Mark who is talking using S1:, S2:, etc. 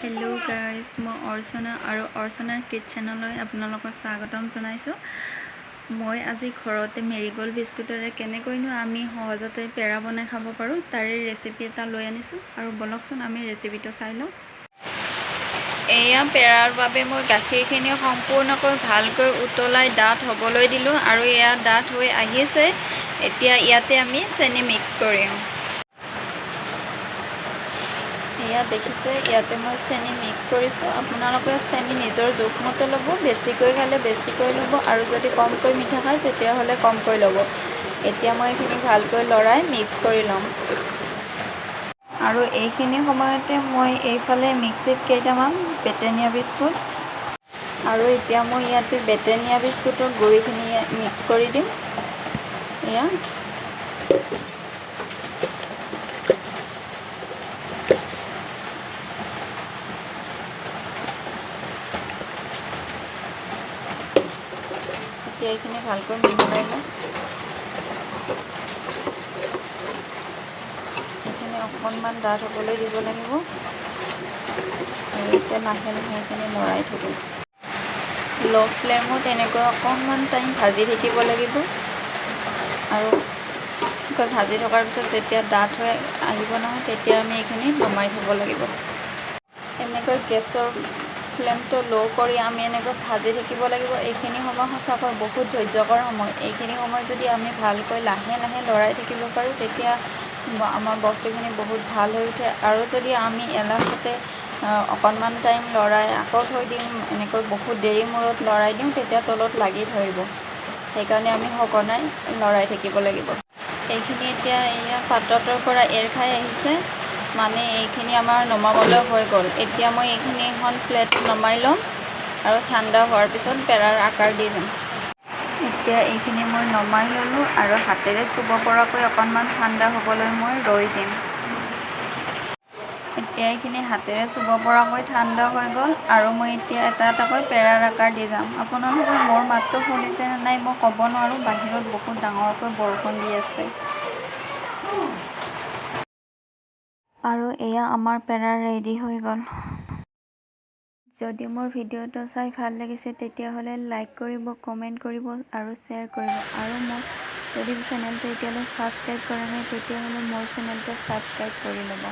S1: Hello guys मैं अर्चना और अर्चनार kid चेनेलলৈ আপোনালোকক স্বাগতম জনাইছো। মই আজি ঘৰতে মেৰিগোল্ড বিস্কুটৰে কেনেকৈনো আমি সহজতে পেৰা বনাই খাব পাৰো তাৰে ৰেচিপি এটা লৈ আনিছো আৰু বলকচোন আমি ৰেচিপিটো চাই লওঁ। এয়া পেৰাৰ বাবে মই গাখীৰখিনি সম্পূৰ্ণকৈ ভালকৈ উতলাই ডাঠ হ'বলৈ দিলো আৰু এয়া ডাঠ হৈ আহিছে। এতিয়া ইয়াতে আমি চেনি মিক্স কৰিম। ইয়া দেখিছে ইয়াতে মই চেনি মিক্স কৰিছো। আপোনালোকে চেনি নিজৰ জোখমতে ল'ব, বেছিকৈ খালে বেছিকৈ ল'ব আৰু যদি কমকৈ মিঠা খায় তেতিয়াহ'লে কমকৈ ল'ব। এতিয়া মই এইখিনি ভালকৈ লৰাই মিক্স কৰি ল'ম আৰু এইখিনি সময়তে মই এইফালে মিক্সিত কেইটামান বেটেনিয়া বিস্কুট আৰু এতিয়া মই ইয়াতে বেটেনিয়া বিস্কুটৰ গুড়িখিনি মিক্স কৰি দিম। এয়া এইখিনি ভালকৈ মিহলাই লওঁ। এইখিনি অকণমান ডাঠ হ'বলৈ দিব লাগিব আৰু এতিয়া লাহে লাহে এইখিনি লৰাই থাকিম। ল' ফ্লেমত এনেকৈ অকণমান টাইম ভাজি থাকিব লাগিব আৰু ভাজি থকাৰ পিছত যেতিয়া ডাঠ হৈ আহিব নহয় তেতিয়া আমি এইখিনি নমাই থ'ব লাগিব। এনেকৈ গেছৰ ফ্লেমটো ল' কৰি আমি এনেকৈ ভাজি থাকিব লাগিব। এইখিনি সময় সঁচাকৈ বহুত ধৈৰ্যকৰ সময়। এইখিনি সময় যদি আমি ভালকৈ লাহে লাহে লৰাই থাকিব পাৰোঁ তেতিয়া আমাৰ বস্তুখিনি বহুত ভাল হৈ উঠে। আৰু যদি আমি এলাহতে অকণমান টাইম লৰাই আকৌ থৈ দিম, এনেকৈ বহুত দেৰি মূৰত লৰাই দিওঁ তেতিয়া তলত লাগি ধৰিব। সেইকাৰণে আমি সঘনাই লৰাই থাকিব লাগিব। এইখিনি এতিয়া এয়া পাত্ৰটোৰ পৰা এৰ খাই আহিছে, মানে এইখিনি আমাৰ নমাবলৈ হৈ গ'ল। এতিয়া মই এইখিনি এখন প্লেট নমাই ল'ম আৰু ঠাণ্ডা হোৱাৰ পিছত পেৰাৰ আকাৰ দি যাম। এতিয়া এইখিনি মই নমাই ল'লোঁ আৰু হাতেৰে চুব পৰাকৈ অকণমান ঠাণ্ডা হ'বলৈ মই ৰৈ দিম। এতিয়া এইখিনি হাতেৰে চুব পৰাকৈ ঠাণ্ডা হৈ গ'ল আৰু মই এতিয়া এটা এটাকৈ পেৰাৰ আকাৰ দি যাম। আপোনালোকে মোৰ মাতটো শুনিছে নে নাই মই ক'ব নোৱাৰোঁ, বাহিৰত বহুত ডাঙৰকৈ বৰষুণ দি আছে। আৰু এয়া আমাৰ পেৰা ৰেডি হৈ গ'ল। যদি মোৰ ভিডিঅ'টো চাই ভাল লাগিছে তেতিয়াহ'লে লাইক কৰিব, কমেণ্ট কৰিব আৰু শ্বেয়াৰ কৰিব। আৰু মোৰ যদি চেনেলটো এতিয়ালৈ ছাবস্ক্ৰাইব কৰা নাই তেতিয়াহ'লে মোৰ চেনেলটো ছাবস্ক্ৰাইব কৰি ল'ব।